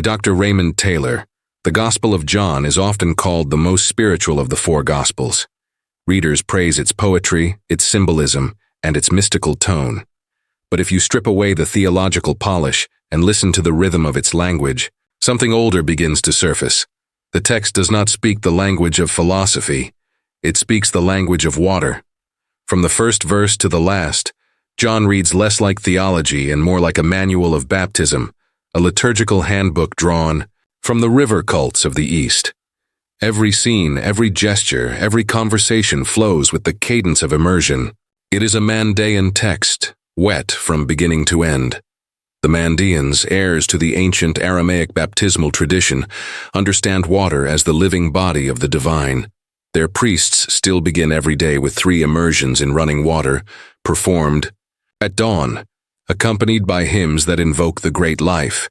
Dr. Raymond Taylor, the Gospel of John is often called the most spiritual of the four Gospels. Readers praise its poetry, its symbolism, and its mystical tone. But if you strip away the theological polish and listen to the rhythm of its language, something older begins to surface. The text does not speak the language of philosophy. It speaks the language of water. From the first verse to the last, John reads less like theology and more like a manual of baptism, a liturgical handbook drawn from the river cults of the East. Every scene, every gesture, every conversation flows with the cadence of immersion. It is a Mandaean text, wet from beginning to end. The Mandaeans, heirs to the ancient Aramaic baptismal tradition, understand water as the living body of the divine. Their priests still begin every day with 3 immersions in running water, performed at dawn, accompanied by hymns that invoke the great life.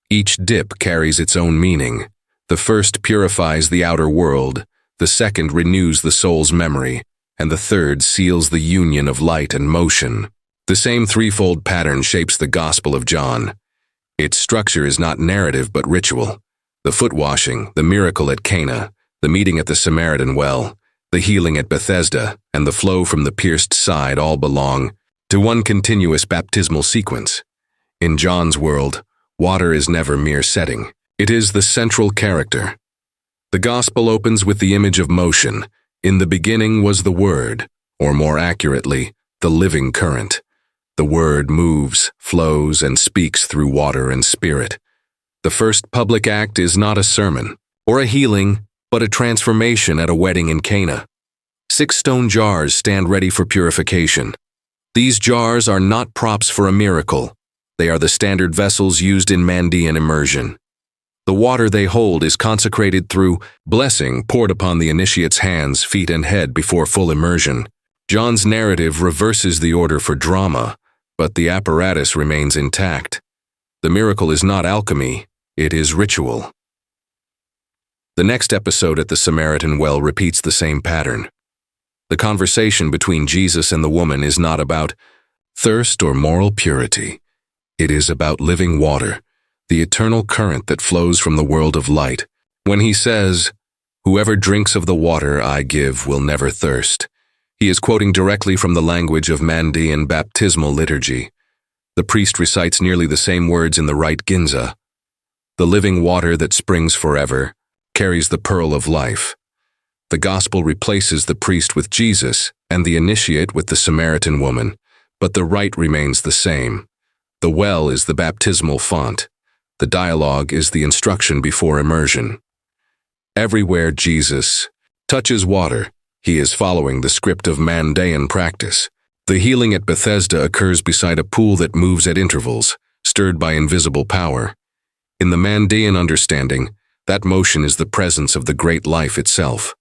Each dip carries its own meaning. The first purifies the outer world, the second renews the soul's memory, and the third seals the union of light and motion. The same threefold pattern shapes the Gospel of John. Its structure is not narrative but ritual. The foot washing, the miracle at Cana, the meeting at the Samaritan well, the healing at Bethesda, and the flow from the pierced side all belong to one continuous baptismal sequence. In John's world, water is never mere setting. It is the central character. The Gospel opens with the image of motion. In the beginning was the Word, or more accurately, the living current. The Word moves, flows, and speaks through water and spirit. The first public act is not a sermon or a healing, but a transformation at a wedding in Cana. 6 stone jars stand ready for purification. These jars are not props for a miracle. They are the standard vessels used in Mandaean immersion. The water they hold is consecrated through blessing poured upon the initiate's hands, feet, and head before full immersion. John's narrative reverses the order for drama, but the apparatus remains intact. The miracle is not alchemy, it is ritual. The next episode at the Samaritan well repeats the same pattern. The conversation between Jesus and the woman is not about thirst or moral purity. It is about living water, the eternal current that flows from the world of light. When he says, "Whoever drinks of the water I give will never thirst," he is quoting directly from the language of Mandaean baptismal liturgy. The priest recites nearly the same words in the rite Ginza. The living water that springs forever carries the pearl of life. The Gospel replaces the priest with Jesus and the initiate with the Samaritan woman, but the rite remains the same. The well is the baptismal font. The dialogue is the instruction before immersion. Everywhere Jesus touches water, he is following the script of Mandaean practice. The healing at Bethesda occurs beside a pool that moves at intervals, stirred by invisible power. In the Mandaean understanding, that motion is the presence of the great life itself.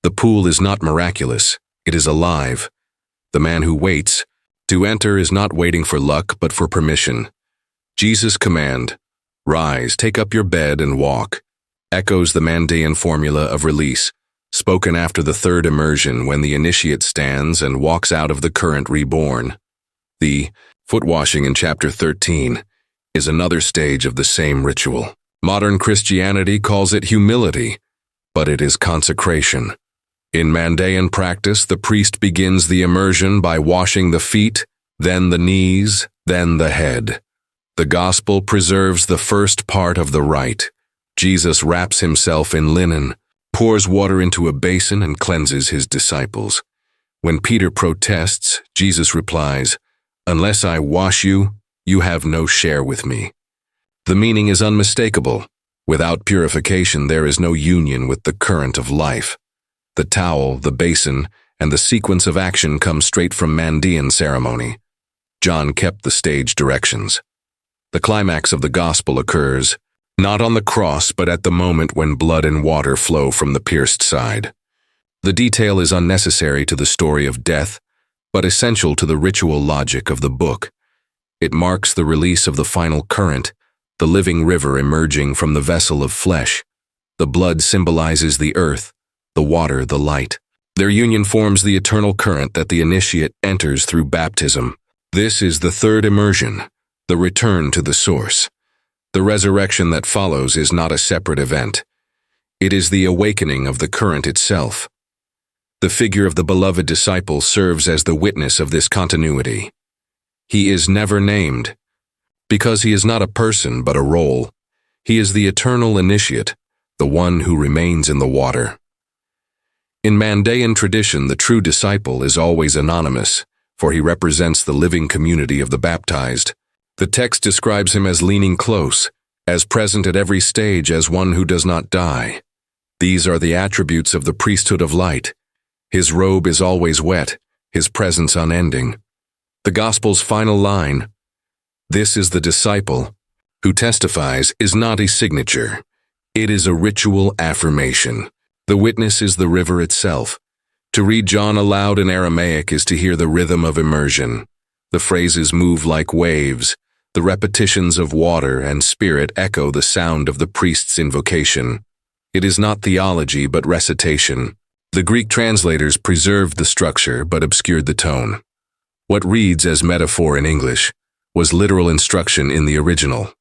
The pool is not miraculous, it is alive. The man who waits to enter is not waiting for luck but for permission. Jesus' command, "Rise, take up your bed and walk," echoes the Mandaean formula of release, spoken after the third immersion when the initiate stands and walks out of the current reborn. The foot washing in chapter 13 is another stage of the same ritual. Modern Christianity calls it humility, but it is consecration. In Mandaean practice, the priest begins the immersion by washing the feet, then the knees, then the head. The Gospel preserves the first part of the rite. Jesus wraps himself in linen, pours water into a basin, and cleanses his disciples. When Peter protests, Jesus replies, "Unless I wash you, you have no share with me." The meaning is unmistakable. Without purification, there is no union with the current of life. The towel, the basin, and the sequence of action come straight from Mandaean ceremony. John kept the stage directions. The climax of the Gospel occurs not on the cross, but at the moment when blood and water flow from the pierced side. The detail is unnecessary to the story of death, but essential to the ritual logic of the book. It marks the release of the final current, the living river emerging from the vessel of flesh. The blood symbolizes the earth, the water, the light. Their union forms the eternal current that the initiate enters through baptism. This is the third immersion, the return to the source. The resurrection that follows is not a separate event. It is the awakening of the current itself. The figure of the beloved disciple serves as the witness of this continuity. He is never named, because he is not a person but a role. He is the eternal initiate, the one who remains in the water. In Mandaean tradition, the true disciple is always anonymous, for he represents the living community of the baptized. The text describes him as leaning close, as present at every stage as one who does not die. These are the attributes of the priesthood of light. His robe is always wet, his presence unending. The Gospel's final line, "This is the disciple," who testifies, is not a signature. It is a ritual affirmation. The witness is the river itself. To read John aloud in Aramaic is to hear the rhythm of immersion. The phrases move like waves. The repetitions of water and spirit echo the sound of the priest's invocation. It is not theology but recitation. The Greek translators preserved the structure but obscured the tone. What reads as metaphor in English was literal instruction in the original.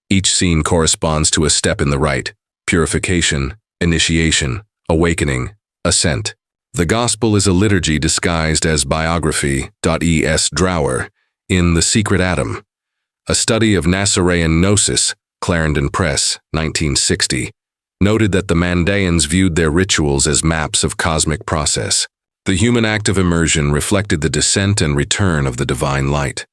Each scene corresponds to a step in the rite: purification, initiation, awakening, ascent. The Gospel is a liturgy disguised as biography. E.S. Drower, in The Secret Adam, a study of Nasoraean Gnosis, Clarendon Press, 1960, noted that the Mandaeans viewed their rituals as maps of cosmic process. The human act of immersion reflected the descent and return of the divine light.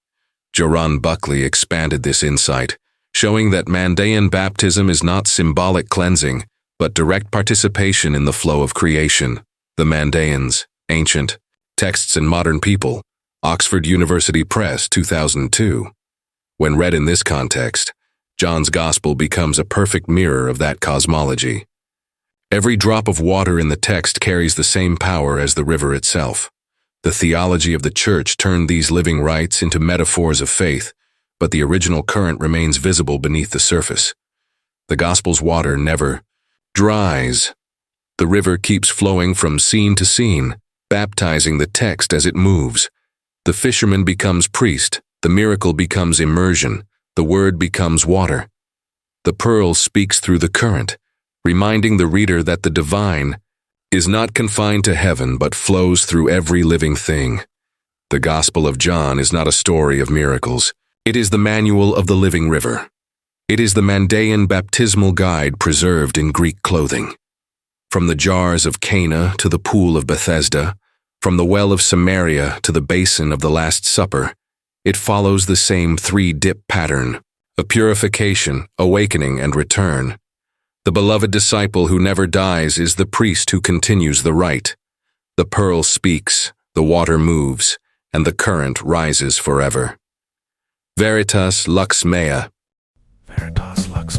Joran Buckley expanded this insight, showing that Mandaean baptism is not symbolic cleansing, but direct participation in the flow of creation. The Mandaeans, Ancient Texts and Modern People, Oxford University Press, 2002. When read in this context, John's Gospel becomes a perfect mirror of that cosmology. Every drop of water in the text carries the same power as the river itself. The theology of the Church turned these living rites into metaphors of faith, but the original current remains visible beneath the surface. The Gospel's water never dries. The river keeps flowing from scene to scene, baptizing the text as it moves. The fisherman becomes priest, the miracle becomes immersion, the word becomes water. The pearl speaks through the current, reminding the reader that the divine is not confined to heaven but flows through every living thing. The Gospel of John is not a story of miracles. It is the manual of the living river. It is the Mandaean baptismal guide preserved in Greek clothing. From the Jars of Cana to the Pool of Bethesda, from the Well of Samaria to the basin of the Last Supper, it follows the same three-dip pattern: a purification, awakening, and return. The beloved disciple who never dies is the priest who continues the rite. The pearl speaks, the water moves, and the current rises forever. Veritas lux mea. Veritas lux